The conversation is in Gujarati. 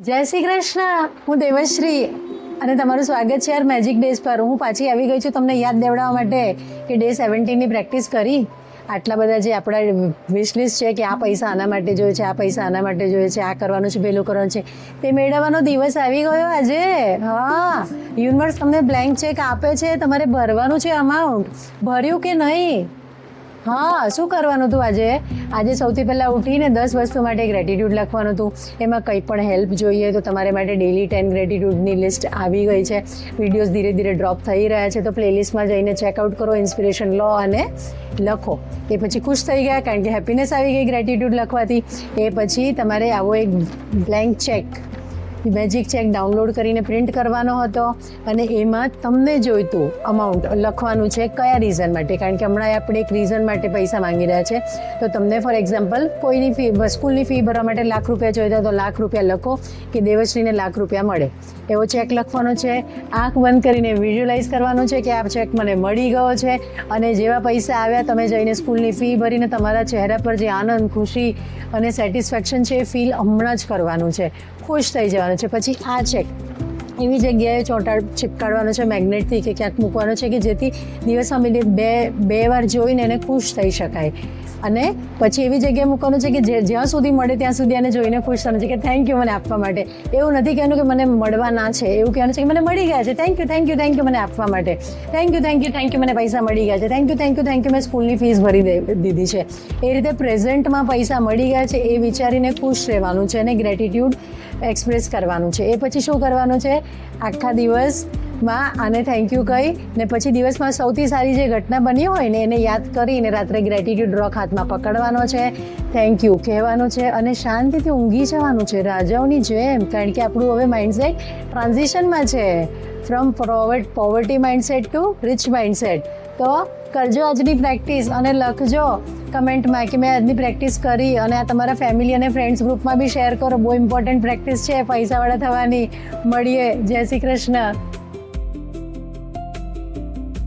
જય શ્રી કૃષ્ણ. હું દેવશ્રી અને તમારું સ્વાગત છે યાર મેજિક ડેઝ પર. હું પાછી આવી ગઈ છું તમને યાદ દેવડાવવા માટે કે ડે 17ની પ્રેક્ટિસ કરી. આટલા બધા જે આપણા વિશ લિસ્ટ છે કે આ પૈસા આના માટે જોઈએ છે, આ પૈસા આના માટે જોઈએ છે, આ કરવાનું છે, પેલું કરવાનું છે, તે મેળવવાનો દિવસ આવી ગયો આજે. હા, યુનિવર્સ તમને બ્લેન્ક ચેક આપે છે, તમારે ભરવાનું છે અમાઉન્ટ. ભર્યું કે નહીં? હા, શું કરવાનું હતું આજે સૌથી પહેલાં ઉઠીને 10 વસ્તુ માટે ગ્રેટિટ્યૂડ લખવાનું હતું. એમાં કંઈ પણ હેલ્પ જોઈએ તો તમારે માટે ડેલી 10 ગ્રેટિટ્યૂડની લિસ્ટ આવી ગઈ છે. વિડીયોઝ ધીરે ધીરે ડ્રોપ થઈ રહ્યા છે તો પ્લેલિસ્ટમાં જઈને ચેકઆઉટ કરો, ઇન્સ્પિરેશન લો અને લખો. એ પછી ખુશ થઈ ગયા કારણ કે હેપીનેસ આવી ગઈ ગ્રેટિટ્યૂડ લખવાથી. એ પછી તમારે આવો એક blank cheque, magic check download કરીને પ્રિન્ટ કરવાનો હતો અને એમાં તમને જોઈતું અમાઉન્ટ લખવાનું છે કયા રીઝન માટે. કારણ કે હમણાં આપણે એક રીઝન માટે પૈસા માંગી રહ્યા છે. તો તમને ફોર એક્ઝામ્પલ કોઈની સ્કૂલની ફી ભરવા માટે ₹1,00,000 જોઈતા તો ₹1,00,000 લખો કે દેવશ્રીને ₹1,00,000 મળે એવો ચેક લખવાનો છે. આંખ બંધ કરીને વિઝ્યુઅલાઇઝ કરવાનું છે કે આ ચેક મને મળી ગયો છે અને જેવા પૈસા આવ્યા તમે જઈને સ્કૂલની ફી ભરીને તમારા ચહેરા પર જે આનંદ, ખુશી અને સેટિસ્ફેક્શન છે એ ફીલ હમણાં જ કરવાનું છે, ખુશ થઈ જવાનું છે. પછી આ ચેક એવી જગ્યાએ ચિપકાડવાનો છે મેગ્નેટથી કે ક્યાંક મૂકવાનો છે કે જેથી દિવસમાં બે વાર જોઈને એને ખુશ થઈ શકાય. અને પછી એવી જગ્યાએ મૂકવાનું છે કે જ્યાં સુધી મળે ત્યાં સુધી એને જોઈને ખુશ થવાનું છે કે થેન્ક યુ મને આપવા માટે. એવું નથી કહેવાનું કે મને મળવાના છે, એવું કહેવાનું છે કે મને મળી ગયા છે, થેન્ક યુ મને આપવા માટે, થેન્ક યુ મને પૈસા મળી ગયા છે, થેન્ક યુ મેં સ્કૂલની ફીસ ભરી દીધી છે. એ રીતે પ્રેઝન્ટમાં પૈસા મળી ગયા છે એ વિચારીને ખુશ રહેવાનું છે અને ગ્રેટિટ્યૂડ એક્સપ્રેસ કરવાનું છે. એ પછી શું કરવાનું છે, આખા દિવસમાં આને થેન્ક યુ કહી ને પછી દિવસમાં સૌથી સારી જે ઘટના બની હોય ને એને યાદ કરીને રાત્રે ગ્રેટિટ્યૂડ રોક હાથમાં પકડવાનો છે, થેન્ક યુ કહેવાનું છે અને શાંતિથી ઊંઘી જવાનું છે રાજાઓની જેમ. કારણ કે આપણું હવે માઇન્ડસેટ ટ્રાન્ઝિશનમાં છે, from poverty mindset to rich mindset. તો કરજો આજની પ્રેક્ટિસ અને લખજો કમેન્ટમાં કે મેં આજની પ્રેક્ટિસ કરી અને આ તમારા ફેમિલી અને ફ્રેન્ડ્સ ગ્રુપમાં બી શેર કરો. બહુ ઇમ્પોર્ટન્ટ પ્રેક્ટિસ છે પૈસાવાળા થવાની. મળીએ. જય શ્રી કૃષ્ણ.